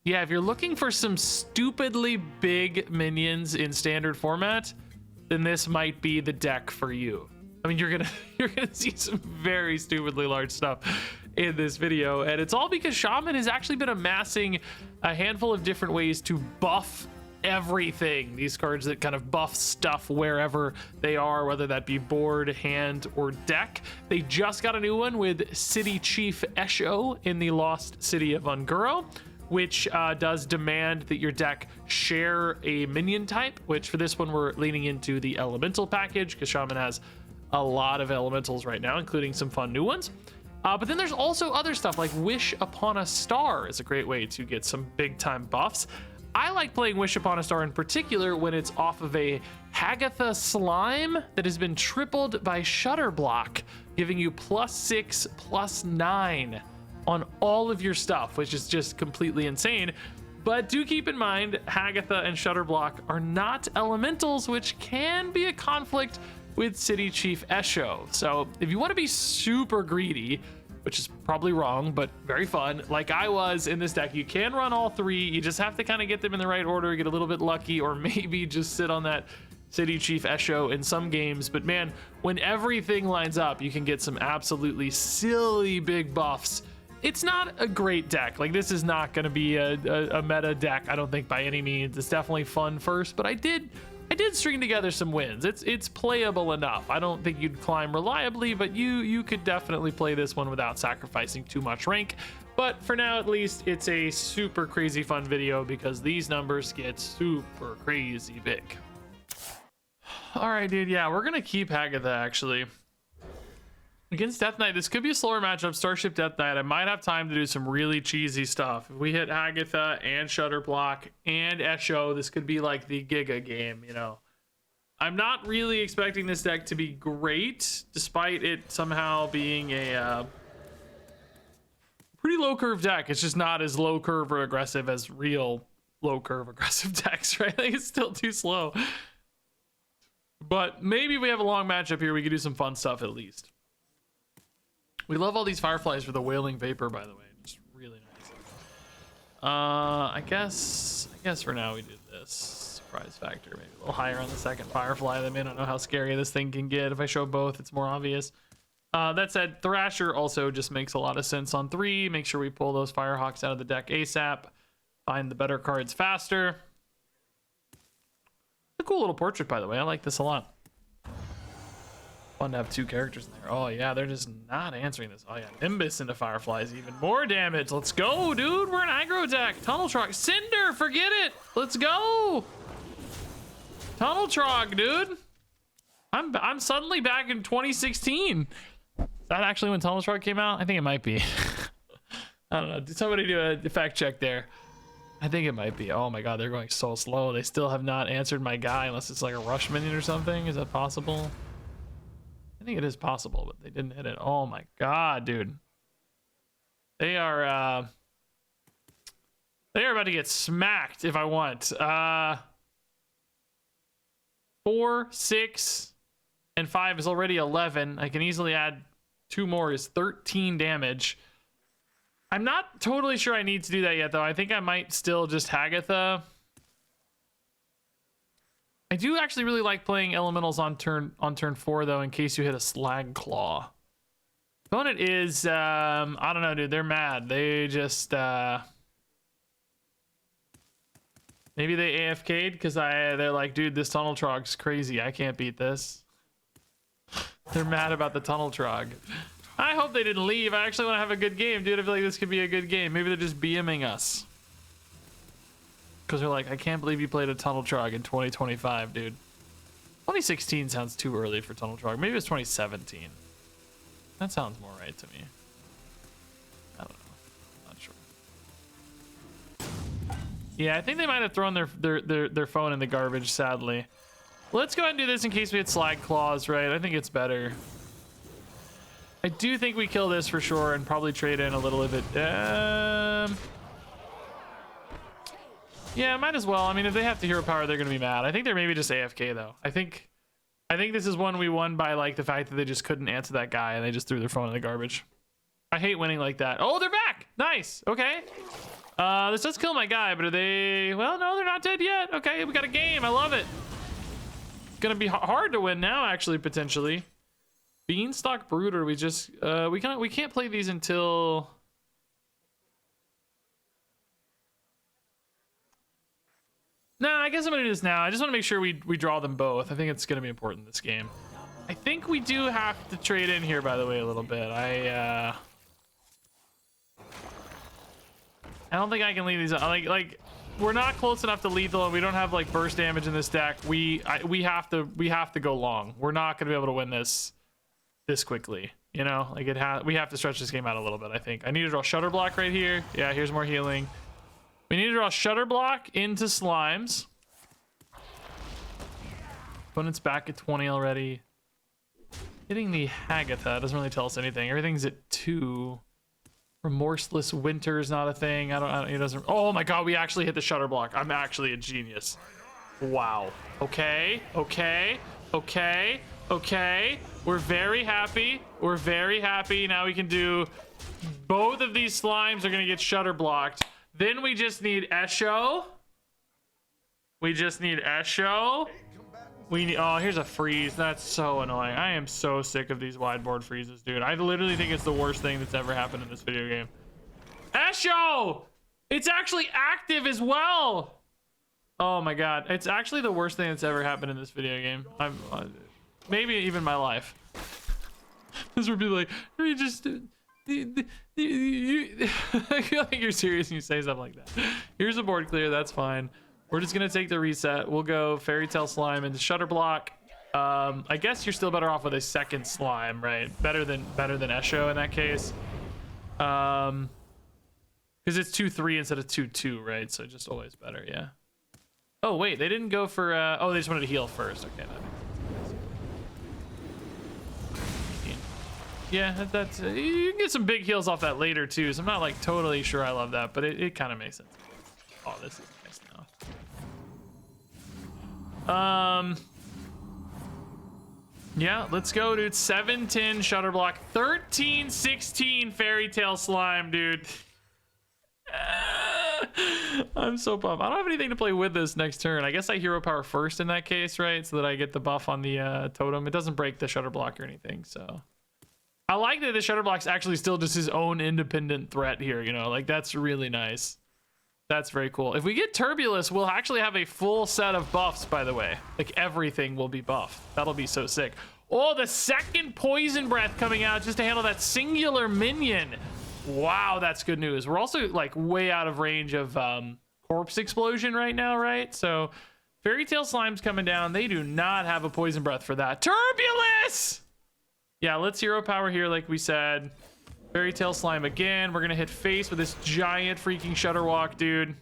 Yeah, if you're looking for some stupidly big minions in standard format, then this might be the deck for you. I mean, you're gonna see some very stupidly large stuff in this video, and it's all because Shaman has actually been amassing a handful of different ways to buff everything. These cards that kind of buff stuff wherever they are, whether that be board, hand, or deck. They just got a new one with City Chief Esho in the Lost City of Unguro, which does demand that your deck share a minion type, which for this one we're leaning into the elemental package because Shaman has a lot of elementals right now, including some fun new ones. But then there's also other stuff like Wish Upon a Star is a great way to get some big time buffs. I like playing Wish Upon a Star in particular when it's off of a Hagatha slime that has been tripled by Shutter Block, giving you +6, +9 on all of your stuff, which is just completely insane. But do keep in mind, Hagatha and Shutter Block are not elementals, which can be a conflict with City Chief Esho. So if you want to be super greedy, which is probably wrong, but very fun, like I was in this deck, you can run all three. You just have to kind of get them in the right order, get a little bit lucky, or maybe just sit on that City Chief Esho in some games. But man, when everything lines up, you can get some absolutely silly big buffs. It's not a great deck. Like, this is not going to be a meta deck, I don't think, by any means. It's definitely fun first, but I did string together some wins. It's playable enough. I don't think you'd climb reliably, but you could definitely play this one without sacrificing too much rank. But for now, at least, it's a super crazy fun video because these numbers get super crazy big. All right, dude. Yeah, we're gonna keep Hagatha actually. Against Death Knight, this could be a slower matchup. Starship Death Knight, I might have time to do some really cheesy stuff. If we hit Hagatha and Shutter Block and Esho, this could be like the Giga game, you know. I'm not really expecting this deck to be great, despite it somehow being a pretty low curve deck. It's just not as low curve or aggressive as real low curve aggressive decks, right? Like, it's still too slow. But maybe we have a long matchup here. We could do some fun stuff at least. We love all these fireflies for the Wailing Vapor, by the way. Just really nice. I guess for now we do this. Surprise factor, maybe a little higher on the second firefly. They may not know how scary this thing can get. If I show both, it's more obvious. That said, Thrasher also just makes a lot of sense on 3. Make sure we pull those Firehawks out of the deck ASAP. Find the better cards faster. It's a cool little portrait, by the way. I like this a lot. Fun to have 2 characters in there. Oh yeah, they're just not answering this. Oh yeah, Nimbus into Fireflies, even more damage. Let's go, dude. We're an aggro deck. Tunnel Trog, Cinder, forget it. Let's go. Tunnel Trog, dude. I'm suddenly back in 2016. Is that actually when Tunnel Trog came out? I think it might be. I don't know. Did somebody do a fact check there? I think it might be. Oh my god, they're going so slow. They still have not answered my guy unless it's like a rush minion or something. Is that possible? I think it is possible, but they didn't hit it. Oh my god, dude. They are about to get smacked if I want. 4, 6, and 5 is already 11. I can easily add 2 more is 13 damage. I'm not totally sure I need to do that yet, though. I think I might still just Hagatha. I do actually really like playing elementals on turn 4, though, in case you hit a Slag Claw. Opponent is I don't know, dude. They're mad. They just maybe they AFK'd because they're like, dude, this Tunnel Trog's crazy. I can't beat this. They're mad about the Tunnel Trog. I hope they didn't leave. I actually want to have a good game, dude. I feel like this could be a good game. Maybe they're just BMing us. Because they're like, I can't believe you played a Tunnel Trog in 2025, dude. 2016 sounds too early for Tunnel Trog. Maybe it's 2017. That sounds more right to me. I don't know. Not sure. Yeah, I think they might have thrown their phone in the garbage, sadly. Let's go ahead and do this in case we hit Slag Claws, right? I think it's better. I do think we kill this for sure and probably trade in a little bit. Yeah, might as well. I mean, if they have to hero power, they're gonna be mad. I think they're maybe just AFK though. I think this is one we won by like the fact that they just couldn't answer that guy and they just threw their phone in the garbage. I hate winning like that. Oh, they're back. Nice. Okay. This does kill my guy, but are they... Well, no, they're not dead yet. Okay, we got a game. I love it. Gonna be hard to win now, actually, potentially. Beanstalk Brooder, we just... we can't play these until... Nah, I guess I'm gonna do this now. I just want to make sure we draw them both. I think it's gonna be important in this game. I think we do have to trade in here, by the way, a little bit. I don't think I can leave these. Like we're not close enough to lethal, and we don't have like burst damage in this deck. We have to go long. We're not gonna be able to win this quickly. You know, like we have to stretch this game out a little bit. I think I need to draw Shutter Block right here. Yeah, here's more healing. We need to draw Shutter Block into Slimes. Opponent's back at 20 already. Hitting the Hagatha doesn't really tell us anything. Everything's at 2. Remorseless Winter is not a thing. I don't it doesn't. Oh my god, we actually hit the Shutter Block. I'm actually a genius. Wow. Okay. We're very happy. Now we can do both of these slimes are gonna get Shutter Blocked. Then we just need Esho. Oh, here's a freeze. That's so annoying. I am so sick of these wide board freezes, dude. I literally think it's the worst thing that's ever happened in this video game. Esho! It's actually active as well. Oh my god. It's actually the worst thing that's ever happened in this video game. Maybe even my life. This would be like, you just... I feel like you're serious when you say something like that. Here's a board clear. That's fine. We're just gonna take the reset. We'll go Fairy Tale Slime into Shutter Block. I guess you're still better off with a second slime, right? Better than Esho in that case. Because it's 2-3 instead of 2-2, right? So just always better, yeah. Oh wait, they didn't go for. Oh, they just wanted to heal first. Okay. Yeah, that's you can get some big heals off that later too. So I'm not like totally sure I love that, but it kind of makes sense. Oh, this is nice now. Yeah, let's go, dude. 7-10 Shutter Block, 13-16 Fairy Tale Slime, dude. I'm so pumped. I don't have anything to play with this next turn. I guess I hero power first in that case, right? So that I get the buff on the totem. It doesn't break the Shutter Block or anything, so. I like that the Shutter Block's actually still just his own independent threat here, you know? Like, that's really nice. That's very cool. If we get Turbulus, we'll actually have a full set of buffs, by the way. Like, everything will be buffed. That'll be so sick. Oh, the second Poison Breath coming out just to handle that singular minion. Wow, that's good news. We're also, like, way out of range of Corpse Explosion right now, right? So, Fairy Tale Slime's coming down. They do not have a Poison Breath for that. Turbulus! Yeah, let's hero power here, like we said. Fairy Tale Slime again. We're gonna hit face with this giant freaking Shutter Walk, dude.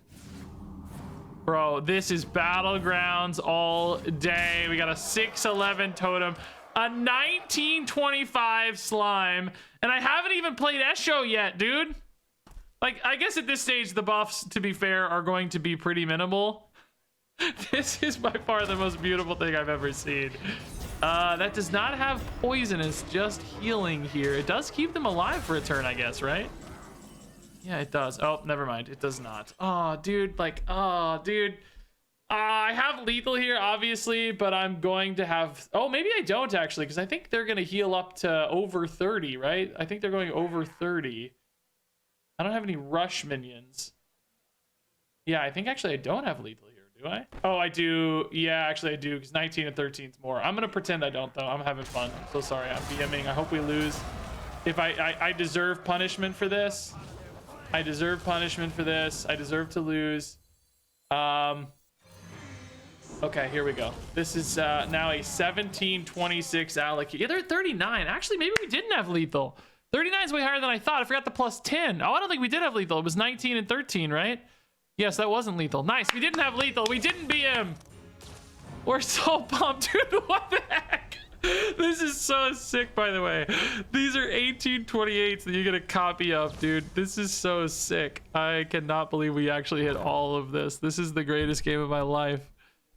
Bro, this is Battlegrounds all day. We got a 6-11 totem, a 19-25 slime, and I haven't even played Esho yet, dude. Like, I guess at this stage, the buffs, to be fair, are going to be pretty minimal. This is by far the most beautiful thing I've ever seen. That does not have poison, it's just healing here. It does keep them alive for a turn, I guess, right? Yeah, it does. Oh, never mind. It does not. Oh, dude, like, oh, dude. I have lethal here, obviously, but I'm going to have... Oh, maybe I don't, actually, because I think they're going to heal up to over 30, right? I think they're going over 30. I don't have any rush minions. Yeah, I think, actually, I don't have lethal here. Do I? Oh, I do. Yeah, actually I do, because 19 and 13 is more. I'm gonna pretend I don't, though. I'm having fun. I'm so sorry. I'm BMing. I hope we lose. If I deserve punishment for this. I deserve punishment for this. I deserve to lose. Okay, here we go. This is now a 17-26 allocate. Yeah, they're at 39. Actually, maybe we didn't have lethal. 39 is way higher than I thought. I forgot the plus 10. Oh, I don't think we did have lethal. It was 19 and 13, right? Yes, that wasn't lethal. Nice. We didn't have lethal. We didn't BM. We're so pumped, dude. What the heck? This is so sick, by the way. These are 1828s that you get a copy of, dude. This is so sick. I cannot believe we actually hit all of this. This is the greatest game of my life.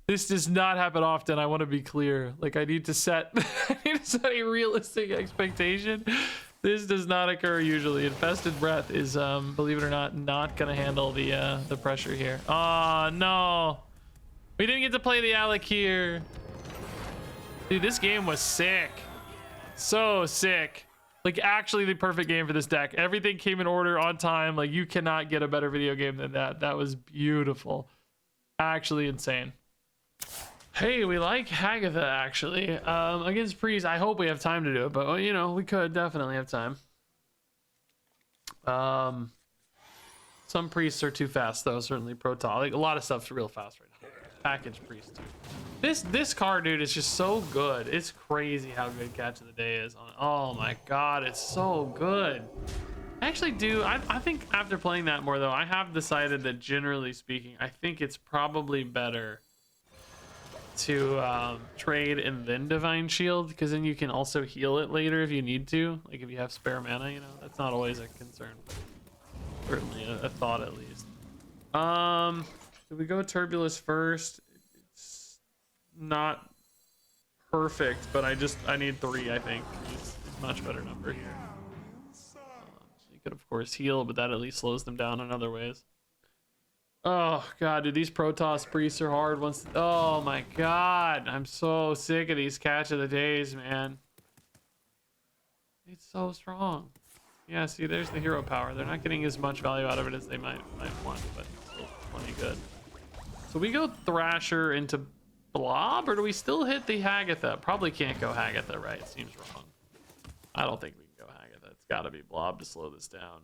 This does not happen often. I want to be clear. Like, I need to set a realistic expectation. This does not occur usually. Infested Breath is, believe it or not gonna handle the pressure here. Oh no, we didn't get to play the Alec here. Dude, this game was sick. So sick. Like, actually the perfect game for this deck. Everything came in order on time. Like, you cannot get a better video game than that. That was beautiful. Actually insane. Hey, we like Hagatha, actually. Against Priest, I hope we have time to do it, but, you know, we could definitely have time. Some Priests are too fast, though. Certainly Protoss. Like, a lot of stuff's real fast right now. Package Priest, too. This card, dude, is just so good. It's crazy how good Catch of the Day is on it. Oh my god, it's so good. I actually do. I think after playing that more, though, I have decided that, generally speaking, I think it's probably better to trade and then Divine Shield, because then you can also heal it later if you need to. Like, if you have spare mana, you know, that's not always a concern, but certainly a thought at least. Did we go Turbulus first? It's not perfect, but I need 3, I think. It's a much better number here. So you could, of course, heal, but that at least slows them down in other ways. Oh god, dude, these Protoss Priests are hard once. Oh my god, I'm so sick of these Catch of the Days, man. It's so strong. Yeah, see, there's the hero power. They're not getting as much value out of it as they might want, but it's still plenty good. So we go Thrasher into Blob, or do we still hit the Hagatha? Probably can't go Hagatha, right? Seems wrong. I don't think we can go Hagatha. It's got to be Blob to slow this down.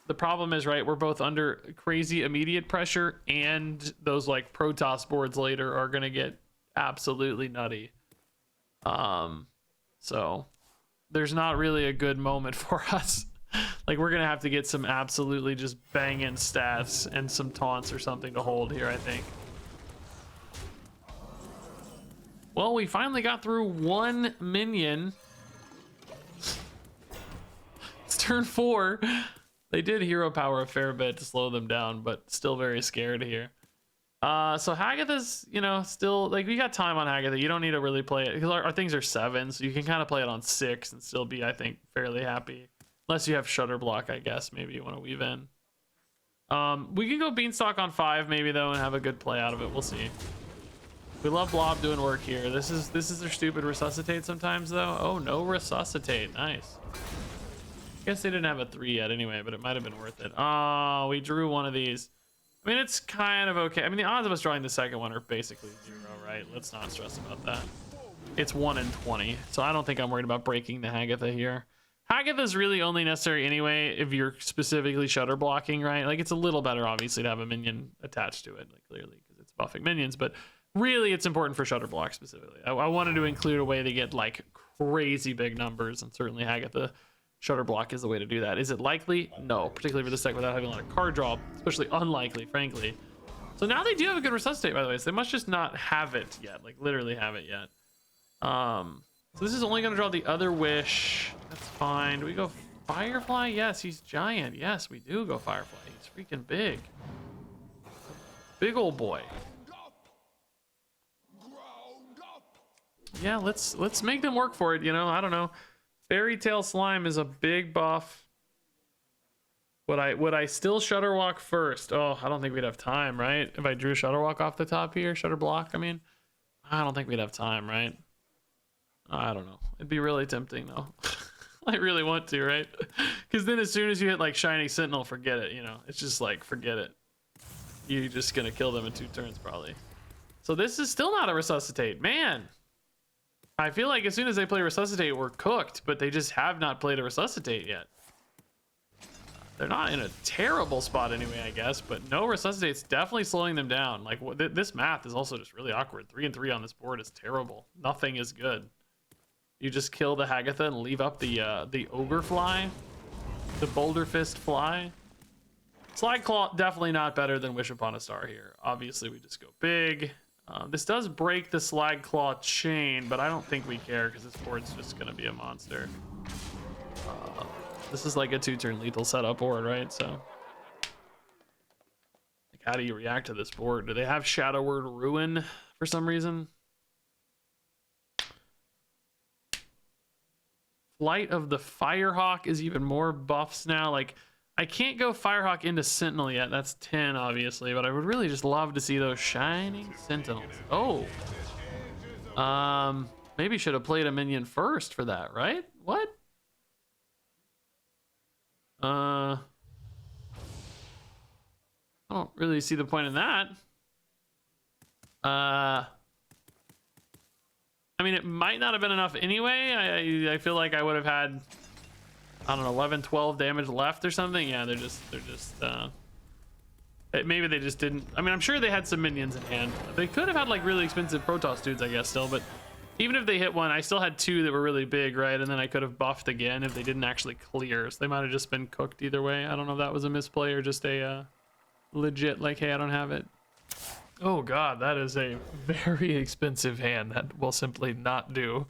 The problem is, right, we're both under crazy immediate pressure, and those like Protoss boards later are gonna get absolutely nutty. So there's not really a good moment for us. Like, we're gonna have to get some absolutely just banging stats and some taunts or something to hold here, I think. Well, we finally got through 1 minion. It's turn 4. They did hero power a fair bit to slow them down, but still very scared here. So Hagatha's, you know, still, like, we got time on Hagatha. You don't need to really play it, because our things are 7, so you can kind of play it on 6 and still be, I think, fairly happy. Unless you have Shutter Block, I guess. Maybe you want to weave in. We can go Beanstalk on 5, maybe, though, and have a good play out of it. We'll see. We love Blob doing work here. This is their stupid Resuscitate sometimes, though. Oh, no Resuscitate. Nice. I guess they didn't have a 3 yet anyway, but it might have been worth it. Oh, we drew one of these. I mean, it's kind of okay. I mean, the odds of us drawing the second one are basically 0, right? Let's not stress about that. It's 1 in 20, so I don't think I'm worried about breaking the Hagatha here. Hagatha's really only necessary anyway if you're specifically Shutter Blocking, right? Like, it's a little better, obviously, to have a minion attached to it, like, clearly, because it's buffing minions, but really it's important for Shutter Block specifically. I wanted to include a way to get, like, crazy big numbers, and certainly Hagatha Shutter Block is the way to do that. Is it likely? No, particularly for this deck without having a lot of card draw, especially unlikely, frankly. So now they do have a good Resuscitate, by the way, so they must just not have it yet, like literally have it yet. So this is only going to draw the other Wish. That's fine. Do we go Firefly? Yes, he's giant. Yes, we do go Firefly. He's freaking big. Big old boy. Yeah, let's make them work for it, you know? I don't know. Fairy Tail Slime is a big buff. Would I still Shutterwalk first? Oh, I don't think we'd have time, right? If I drew Shutterwalk off the top here, Shutter Block, I mean, I don't think we'd have time, right? I don't know. It'd be really tempting though. I really want to, right? Because then as soon as you hit like Shining Sentinel, forget it, you know? It's just like, forget it. You're just gonna kill them in 2 turns probably. So this is still not a Resuscitate, man. I feel like as soon as they play Resuscitate, we're cooked, but they just have not played a Resuscitate yet. They're not in a terrible spot anyway, I guess, but no Resuscitate's definitely slowing them down. Like, this math is also just really awkward. 3 and 3 on this board is terrible. Nothing is good. You just kill the Hagatha and leave up the Ogre Fly, the Boulder Fist Fly. Slide Claw, definitely not better than Wish Upon a Star here. Obviously, we just go big. This does break the Slag Claw chain, but I don't think we care because this board's just going to be a monster. This is like a 2-turn lethal setup board, right? So, like, how do you react to this board? Do they have Shadow Word Ruin for some reason? Flight of the Firehawk is even more buffs now. Like, I can't go Firehawk into Sentinel yet. That's 10, obviously, but I would really just love to see those Shining Sentinels. Oh. Maybe should have played a minion first for that, right? What? I don't really see the point in that. I mean, it might not have been enough anyway. I feel like I would have had, I don't know, 11, 12 damage left or something. Yeah, they're just maybe they just didn't. I mean, I'm sure they had some minions in hand. They could have had like really expensive Protoss dudes, I guess, still, but even if they hit one, I still had 2 that were really big, right? And then I could have buffed again if they didn't actually clear. So they might have just been cooked either way. I don't know if that was a misplay or just a legit, like, hey, I don't have it. Oh god, that is a very expensive hand that will simply not do.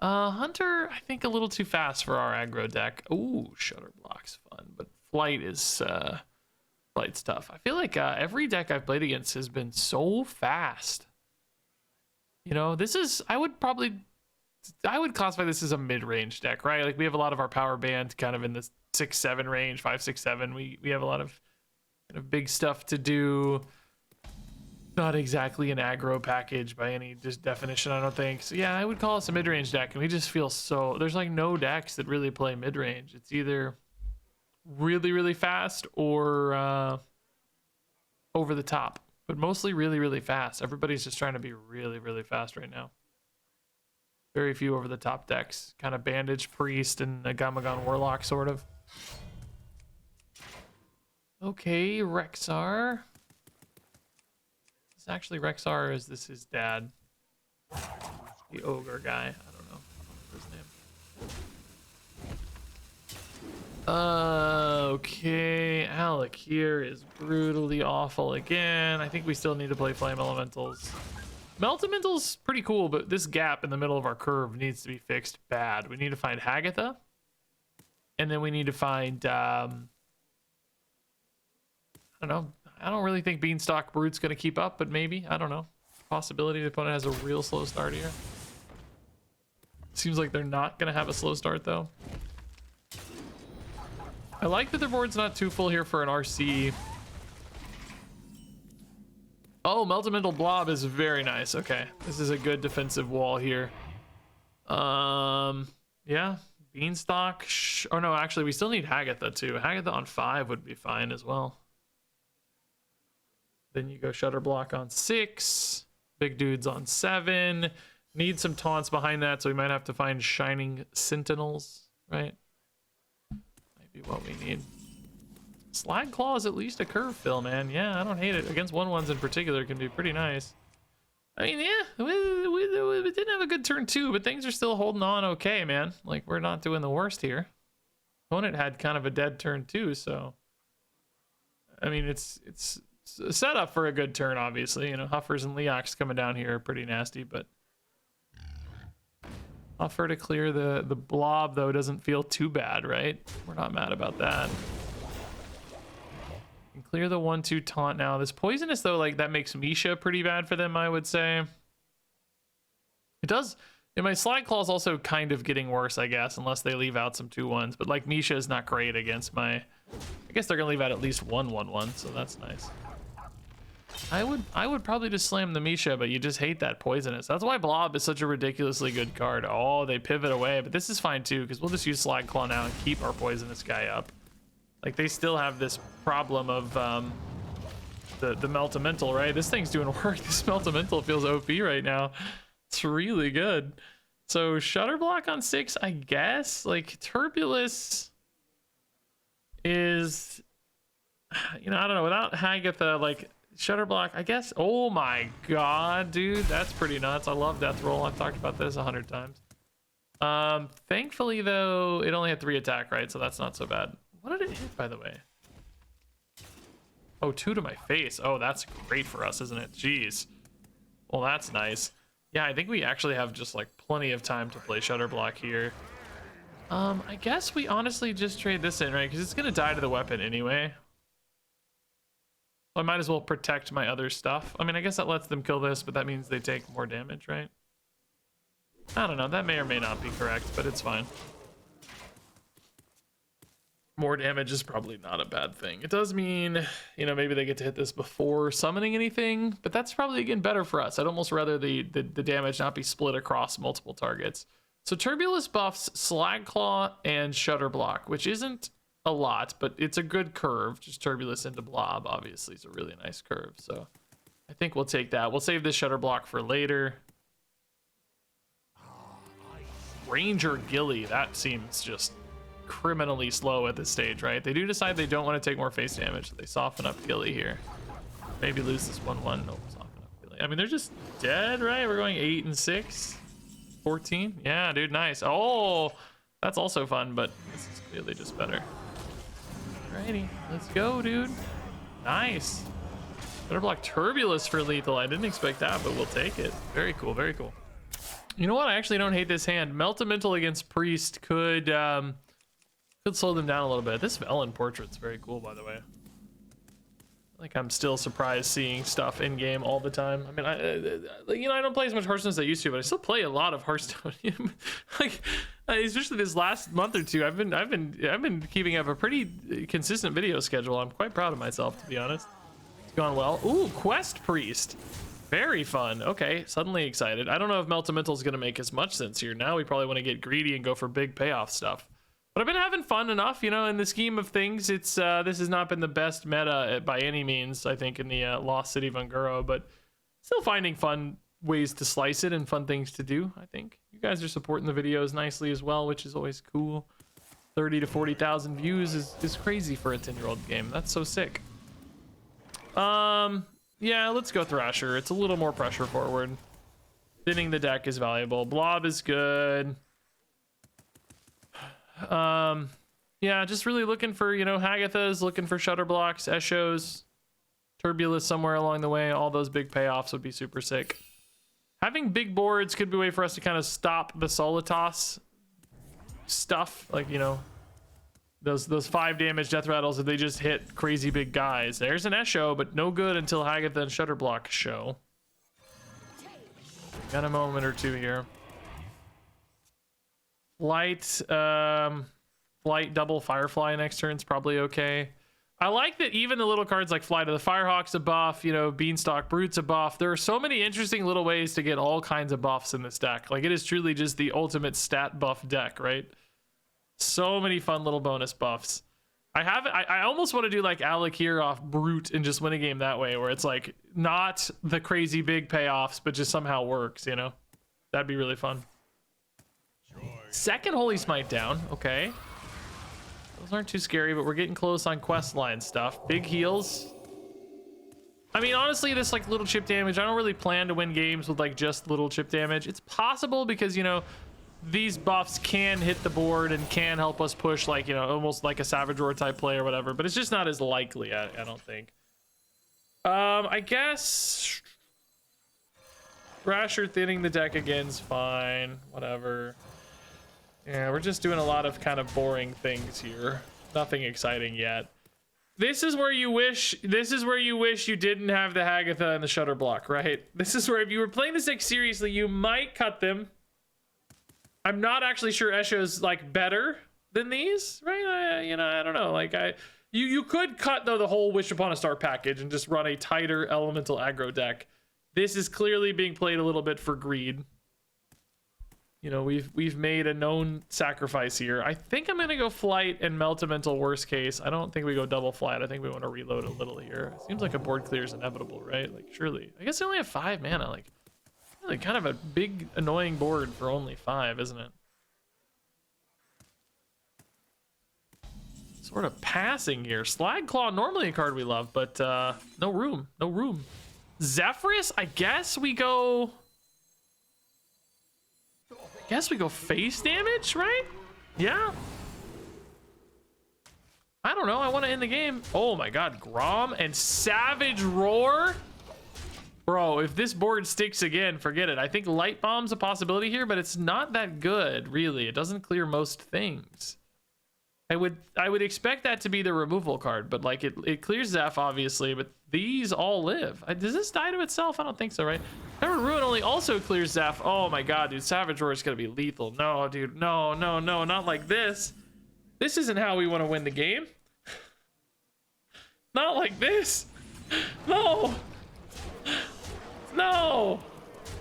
Hunter, I think a little too fast for our aggro deck. Ooh, Shutter Block's fun, but Flight is Flight's tough. I feel like every deck I've played against has been so fast. You know, this is, I would classify this as a mid-range deck, right? Like, we have a lot of our power band kind of in the 6-7 range, 5-6-7. We have a lot of kind of big stuff to do. Not exactly an aggro package by any just definition, I don't think. So yeah, I would call us a mid-range deck, and we just feel so, there's like no decks that really play mid-range. It's either really, really fast or over the top, but mostly really, really fast. Everybody's just trying to be really, really fast right now. Very few over the top decks, kind of Bandage Priest and a Gamagon Warlock sort of. Okay, Rexar. Is this actually Rexar, or is this his dad? The ogre guy. I don't know his name. Okay, Alec here is brutally awful again. I think we still need to play Flame Elementals. Meltamental's pretty cool, but this gap in the middle of our curve needs to be fixed bad. We need to find Hagatha, and then we need to find I don't know. I don't really think Beanstalk Brood's gonna keep up, but maybe. I don't know. Possibility the opponent has a real slow start here. Seems like they're not gonna have a slow start though. I like that their board's not too full here for an RC. Oh, Meltamental Blob is very nice. Okay, this is a good defensive wall here. Yeah, Beanstalk. Oh no, actually, we still need Hagatha too. Hagatha on 5 would be fine as well. Then you go Shutter Block on 6. Big dudes on 7. Need some taunts behind that, so we might have to find Shining Sentinels, right? Might be what we need. Slag Claw is at least a curve fill, man. Yeah, I don't hate it. Against 1/1s in particular, it can be pretty nice. I mean, yeah, we didn't have a good turn 2, but things are still holding on okay, man. Like, we're not doing the worst here. Opponent had kind of a dead turn 2, so I mean, it's a setup for a good turn, obviously. You know, Huffers and Leox coming down here are pretty nasty, but offer to clear the blob, though, doesn't feel too bad, right? We're not mad about that. Can clear the 1/2 taunt now. This poisonous, though, like, that makes Misha pretty bad for them, I would say. It does. And my Slide Claw is also kind of getting worse, I guess, unless they leave out some 2/1s. But, like, Misha is not great against my... I guess they're going to leave out at least 1/1/1, so that's nice. I would probably just slam the Misha, but you just hate that poisonous. That's why Blob is such a ridiculously good card. Oh, they pivot away, but this is fine too, because we'll just use Slide Claw now and keep our poisonous guy up. Like, they still have this problem of the Meltamental, right? This thing's doing work. This Meltamental feels OP right now. It's really good. So Shutter Block on 6, I guess. Like, Turbulus is, you know, I don't know. Without Hagatha, like, Shutter Block, I guess. Oh my god, dude, that's pretty nuts. I love Death Roll. I've talked about this 100 times. Thankfully, though, it only had 3 attack, right? So that's not so bad. What did it hit, by the way? Oh, 2 to my face. Oh, that's great for us, isn't it? Jeez. Well, that's nice. Yeah, I think we actually have just, like, plenty of time to play Shutter Block here. I guess we honestly just trade this in, right? Because it's gonna die to the weapon anyway. I might as well protect my other stuff. I mean, I guess that lets them kill this, but that means they take more damage, right? I don't know. That may or may not be correct, but it's fine. more damage is probably not a bad thing. It does mean, you know, maybe they get to hit this before summoning anything, but that's probably, again, better for us. I'd almost rather the damage not be split across multiple targets. So Turbulus buffs Slagclaw and Shutter Block, which isn't a lot, but it's a good curve. Just Turbulus into Blob, obviously, is a really nice curve. So I think we'll take that. We'll save this Shutter Block for later. Ranger Gilly, that seems just criminally slow at this stage, right? They do decide they don't want to take more face damage, so they soften up Gilly here. Maybe lose this 1-1. Nope, soften up Gilly. I mean, they're just dead, right? We're going 8 and 6. 14. Yeah, dude, nice. Oh, that's also fun, but this is clearly just better. Alrighty, let's go, dude. Nice. Better block Turbulus for lethal. I didn't expect that, but we'll take it. Very cool, very cool. You know what? I actually don't hate this hand. Meltamental against Priest could slow them down a little bit. This Velen portrait's very cool, by the way. Like, I'm still surprised seeing stuff in game all the time. I mean, I don't play as much Hearthstone as I used to, but I still play a lot of Hearthstone. Like, especially this last month or two, I've been keeping up a pretty consistent video schedule. I'm quite proud of myself, to be honest. It's gone well. Ooh, Quest Priest. Very fun. Okay, suddenly excited. I don't know if Meltamental is going to make as much sense here. Now we probably want to get greedy and go for big payoff stuff. But I've been having fun enough, you know, in the scheme of things. It's this has not been the best meta by any means, I think, in the Lost City of Unguro, but still finding fun ways to slice it and fun things to do, I think. You guys are supporting the videos nicely as well, which is always cool. 30 to 40,000 views is crazy for a 10-year-old game. That's so sick. Yeah, let's go Thrasher. It's a little more pressure forward. Thinning the deck is valuable. Blob is good. Yeah, just really looking for, you know, Hagathas, looking for Shutter Blocks, Eshos, Turbulus somewhere along the way. All those big payoffs would be super sick. Having big boards could be a way for us to kind of stop the Solitas stuff. Like, you know, those 5 damage death rattles if they just hit crazy big guys. There's an Esho, but no good until Hagatha and Shutter Block show. Got a moment or two here. Flight double Firefly next turn's probably okay. I like that even the little cards like Fly to the Firehawk's a buff, you know, Beanstalk Brute's a buff. There are so many interesting little ways to get all kinds of buffs in this deck. Like, it is truly just the ultimate stat buff deck, right? So many fun little bonus buffs. I almost want to do like Alec here off Brute and just win a game that way, where it's like not the crazy big payoffs, but just somehow works, you know? That'd be really fun. Second Holy Smite down. Okay. Those aren't too scary, but we're getting close on quest line stuff. Big heals. I mean, honestly, this like little chip damage, I don't really plan to win games with like just little chip damage. It's possible because, you know, these buffs can hit the board and can help us push, like, you know, almost like a Savage Roar type play or whatever, but it's just not as likely, I don't think. I guess Thrasher thinning the deck again's fine. Whatever. Yeah, we're just doing a lot of kind of boring things here. Nothing exciting yet. This is where you wish you didn't have the Hagatha and the Shutter Block, right? This is where if you were playing this deck seriously, you might cut them. I'm not actually sure Esho's like better than these, right? You know, I don't know. Like you could cut though the whole Wish Upon a Star package and just run a tighter elemental aggro deck. This is clearly being played a little bit for greed. You know, we've made a known sacrifice here. I think I'm gonna go Flight and Meltamental worst case. I don't think we go double Flight. I think we want to reload a little here. Seems like a board clear is inevitable, right? Like, surely. I guess they only have 5 mana. Like, really kind of a big annoying board for only 5, isn't it? Sort of passing here. Slagclaw, normally a card we love, but no room. No room. Zephyrus, I guess we go face damage, right? Yeah. I don't know. I want to end the game. Oh my god, Grom and Savage Roar. Bro, if this board sticks again, forget it. I think Light Bomb's a possibility here, but it's not that good, really. It doesn't clear most things. I would expect that to be the removal card, but like it clears Zeph, obviously, but these all live. Does this die to itself? I don't think so, right? Herald Ruin only also clears Zeph. Oh my god, dude, Savage Roar is gonna be lethal. No, dude, no, not like this. This isn't how we want to win the game. Not like this. No. No.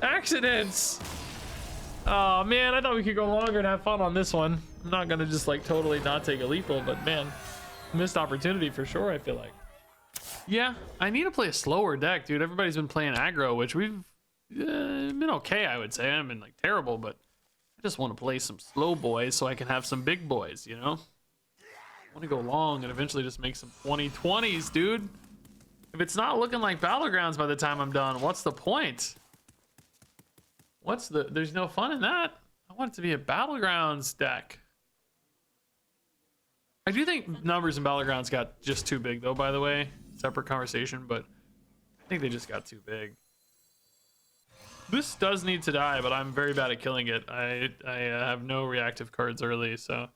Accidents. Oh man, I thought we could go longer and have fun on this one. I'm not gonna just like totally not take a lethal, but man, missed opportunity for sure, I feel like. Yeah, I need to play a slower deck, dude. Everybody's been playing aggro, which we've been okay, I would say. I haven't been like terrible, but I just want to play some slow boys so I can have some big boys, you know? I want to go long and eventually just make some 2020s, dude. If it's not looking like Battlegrounds by the time I'm done, what's the point? There's no fun in that. I want it to be a Battlegrounds deck. I do think numbers in Battlegrounds got just too big though, by the way. Separate conversation, but I think they just got too big. This does need to die, but I'm very bad at killing it. I have no reactive cards early, so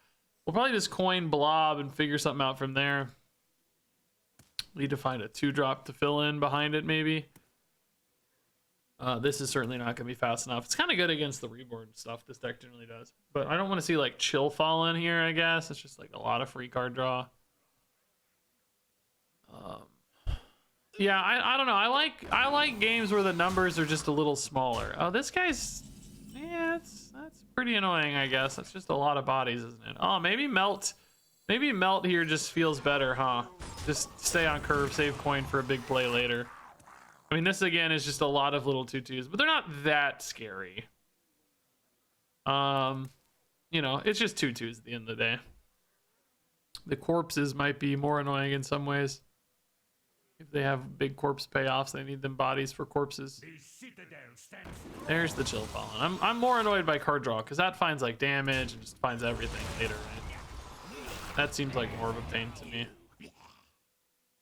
we'll probably just coin blob and figure something out from there. Need to find a 2-drop to fill in behind it, maybe. This is certainly not gonna be fast enough. It's kind of good against the reborn stuff. This deck generally does, but I don't want to see like chill fall in here. I guess it's just like a lot of free card draw. Yeah, I don't know. I like games where the numbers are just a little smaller. Oh, this guy's, yeah, that's pretty annoying, I guess. That's just a lot of bodies, isn't it? Oh, maybe melt here just feels better, huh? Just stay on curve, save coin for a big play later. I mean, this again is just a lot of little 2/2s, but they're not that scary. You know, it's just 2/2s at the end of the day. The corpses might be more annoying in some ways. If they have big corpse payoffs, they need them bodies for corpses. There's the chill fallen. I'm more annoyed by card draw because that finds like damage and just finds everything later, right? That seems like more of a pain to me.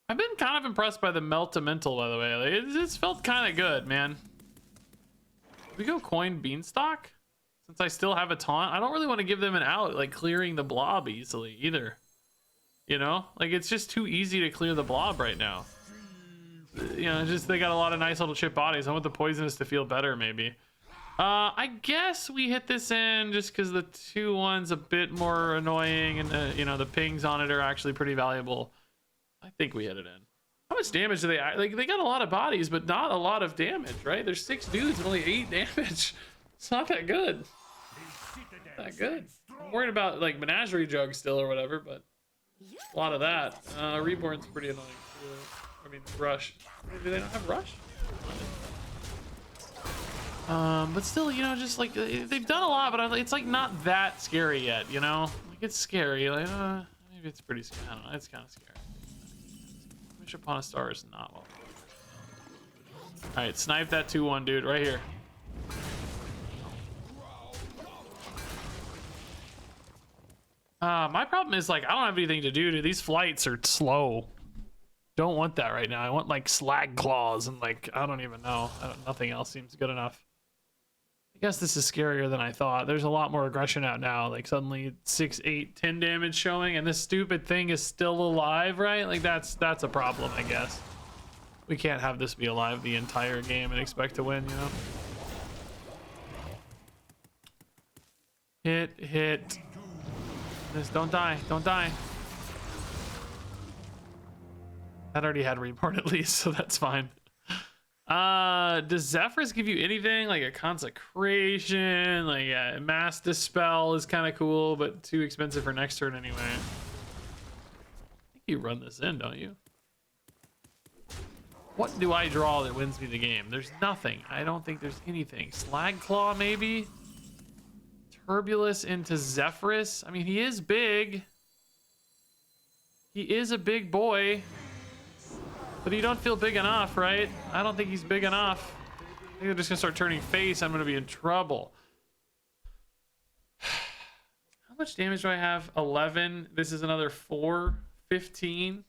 I've been kind of impressed by the melt to mental, by the way. Like, it's felt kind of good, man. We go coin beanstalk since I still have a taunt. I don't really want to give them an out, like clearing the blob easily either. You know, like it's just too easy to clear the blob right now. You know, just they got a lot of nice little chip bodies. I want the poisonous to feel better, maybe. I guess we hit this in just because the 2/1's a bit more annoying, and you know, the pings on it are actually pretty valuable. I think we hit it in. How much damage do they like? They got a lot of bodies, but not a lot of damage, right? There's 6 dudes and only 8 damage. It's not that good. Not that good. I'm worried about like menagerie jug still or whatever, but a lot of that. Reborn's pretty annoying too. I mean, rush. Maybe they don't have rush. But still, you know, just like they've done a lot, but it's like not that scary yet. You know, like it's scary. Like maybe it's pretty scary. I don't know. It's kind of scary. Wish Upon a Star is not well. All right, snipe that 2/1 dude right here. My problem is like I don't have anything to do. Dude. These flights are slow. Don't want that right now. I want like slag claws and like I don't even know. Nothing else seems good enough. I guess this is scarier than I thought. There's a lot more aggression out now. Like suddenly 6, 8, 10 damage showing, and this stupid thing is still alive, right? Like that's a problem, I guess. We can't have this be alive the entire game and expect to win, you know? Hit. Just don't die. Don't die. That already had reborn at least, so that's fine. Does Zephyrus give you anything like a consecration? Like a mass dispel is kind of cool, but too expensive for next turn anyway. I think you run this in, don't you? What do I draw that wins me the game? There's nothing. I don't think there's anything. Slag Claw maybe? Turbulus into Zephyrus? I mean, he is big. He is a big boy. But he don't feel big enough, right? I don't think he's big enough. I think they're just gonna start turning face. I'm gonna be in trouble. How much damage do I have? 11. This is another 4. 15.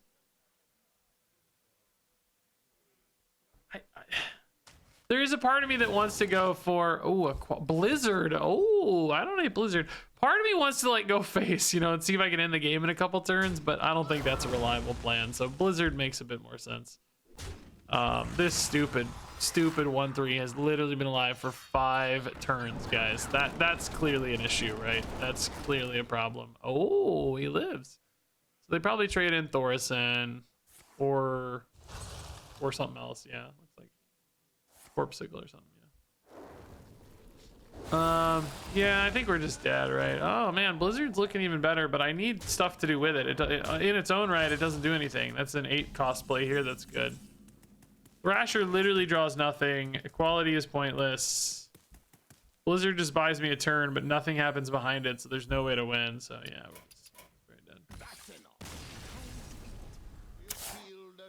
There is a part of me that wants to go for a Blizzard. Oh, I don't hate Blizzard. Part of me wants to like go face, you know, and see if I can end the game in a couple turns, but I don't think that's a reliable plan. So Blizzard makes a bit more sense. This stupid 1/3 has literally been alive for 5 turns, guys. That's clearly an issue, right? That's clearly a problem. Oh, he lives. So they probably trade in Thorison or something else. Yeah, looks like Corpse Sickle or something. Yeah, I think we're just dead, right? Oh man, Blizzard's looking even better, but I need stuff to do with it. In its own right, it doesn't do anything. That's an 8 cost play here. That's good. Thrasher literally draws nothing. Equality is pointless. Blizzard just buys me a turn, but nothing happens behind it, so there's no way to win. So yeah, we're very dead.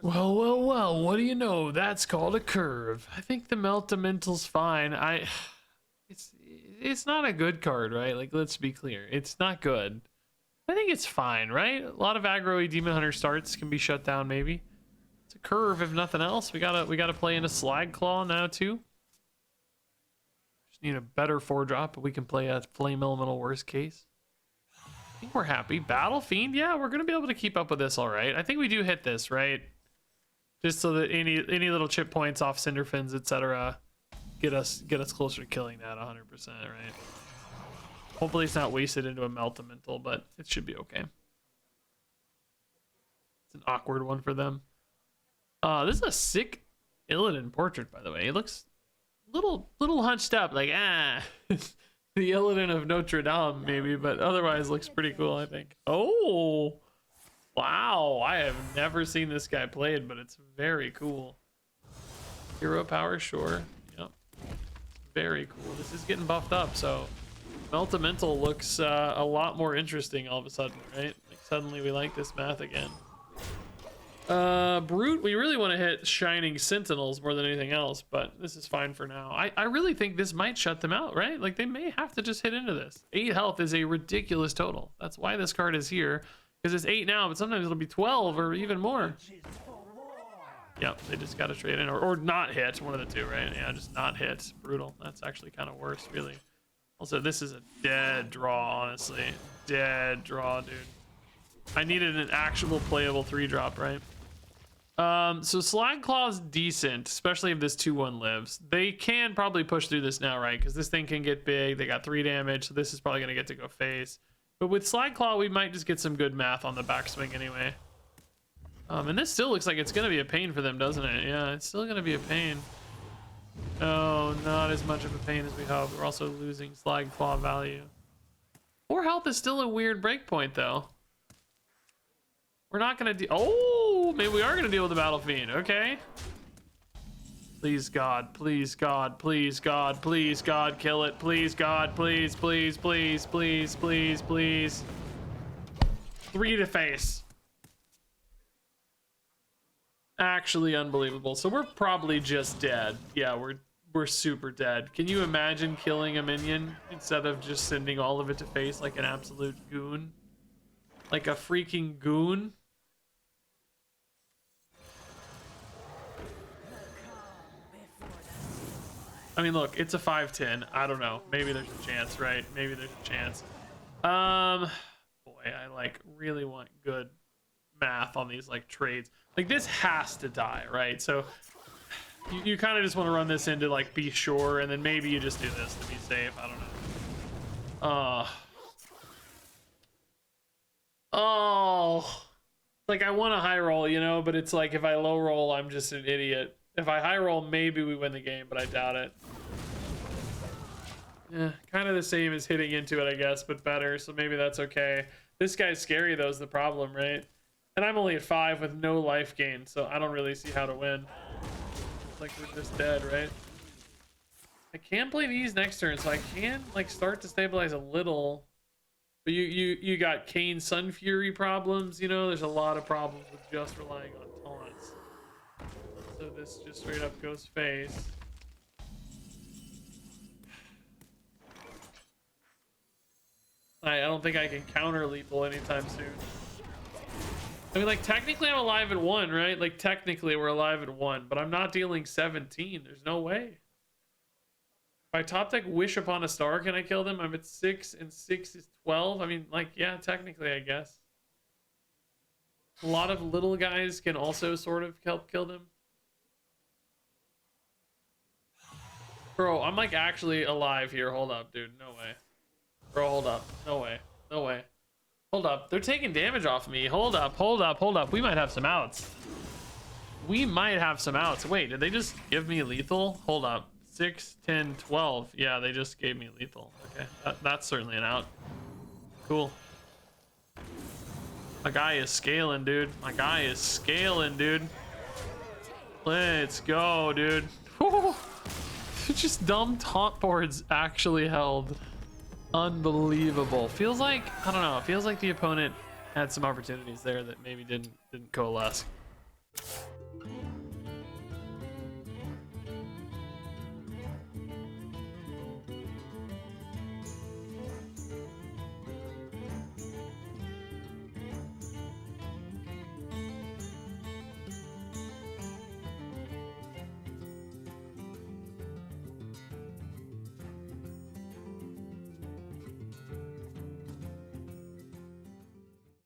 Well, what do you know? That's called a curve. I think the Meltamental's fine. It's not a good card, right? Like, let's be clear. It's not good. I think it's fine, right? A lot of aggro-y Demon Hunter starts can be shut down, maybe. It's a curve, if nothing else. We gotta play into Slag Claw now, too. Just need a better 4-drop, but we can play a Flame Elemental worst case. I think we're happy. Battle Fiend, yeah, we're gonna be able to keep up with this all right. I think we do hit this, right? Just so that any little chip points off Cinderfins, etc. get us closer to killing that 100%, right? Hopefully it's not wasted into a Meltamental, but it should be okay. It's an awkward one for them. This is a sick Illidan portrait, by the way. It looks little hunched up, like the Illidan of Notre Dame, maybe, but otherwise looks pretty cool, I think. Oh, wow! I have never seen this guy played, but it's very cool. Hero power, sure. Very cool. This is getting buffed up, so Meltamental looks a lot more interesting all of a sudden, right? Like suddenly we like this math again. Brute, we really want to hit Shining Sentinels more than anything else, but this is fine for now. I really think this might shut them out, right? Like they may have to just hit into this. 8 health is a ridiculous total. That's why this card is here, because it's 8 now, but sometimes it'll be 12 or even more. Yep, they just got to trade in or not hit, one of the two, right? Yeah, just not hit. Brutal. That's actually kind of worse, really. Also, this is a dead draw, honestly. Dead draw, dude. I needed an actual playable 3-drop, right? So Slag Claw's decent, especially if this 2/1 lives. They can probably push through this now, right? Because this thing can get big. They got 3 damage, so this is probably going to get to go face. But with Slag Claw, we might just get some good math on the backswing anyway. And this still looks like it's going to be a pain for them, doesn't it? Yeah, it's still going to be a pain. Oh, not as much of a pain as we hoped. We're also losing Slag Claw value. 4 health is still a weird breakpoint, though. We're not going to oh, maybe we are going to deal with the Battle Fiend. Okay. Please, God. Please, God. Please, God. Please, God. Kill it. Please, God. Please, please, please, please, please, please. 3 to face. Actually unbelievable. So we're probably just dead. Yeah, we're super dead. Can you imagine killing a minion instead of just sending all of it to face like an absolute goon? Like a freaking goon? I mean, look, it's a 5/10. I don't know. Maybe there's a chance, right? Maybe there's a chance. Boy, I like really want good math on these like trades. Like this has to die, right? So you kind of just want to run this in to like be sure, and then maybe you just do this to be safe. I don't know. Oh, like I want a high roll, you know, but it's like if I low roll, I'm just an idiot. If I high roll, maybe we win the game, but I doubt it. Yeah, kind of the same as hitting into it, I guess, but better. So maybe that's okay. This guy's scary though is the problem, right? And I'm only at 5 with no life gain, so I don't really see how to win. It's like we're just dead, right? I can play these next turn, so I can like start to stabilize a little. But you got Kane Sun Fury problems, you know, there's a lot of problems with just relying on taunts. So this just straight up goes face. I don't think I can counter lethal anytime soon. I mean, like, technically I'm alive at 1, right? Like, technically we're alive at 1, but I'm not dealing 17. There's no way. If I top deck Wish Upon a Star, can I kill them? I'm at 6, and 6 is 12. I mean, like, yeah, technically, I guess. A lot of little guys can also sort of help kill them. Bro, I'm like actually alive here. Hold up, dude. No way. Bro, hold up. No way. No way. Hold up. They're taking damage off me. Hold up. Hold up. Hold up. We might have some outs. We might have some outs. Wait, did they just give me lethal? Hold up. 6, 10, 12. Yeah, they just gave me lethal. Okay, that's certainly an out. Cool. My guy is scaling, dude. My guy is scaling, dude. Let's go, dude. Woo. Just dumb taunt boards actually held. Unbelievable. Feels like, I don't know, it feels like the opponent had some opportunities there that maybe didn't coalesce.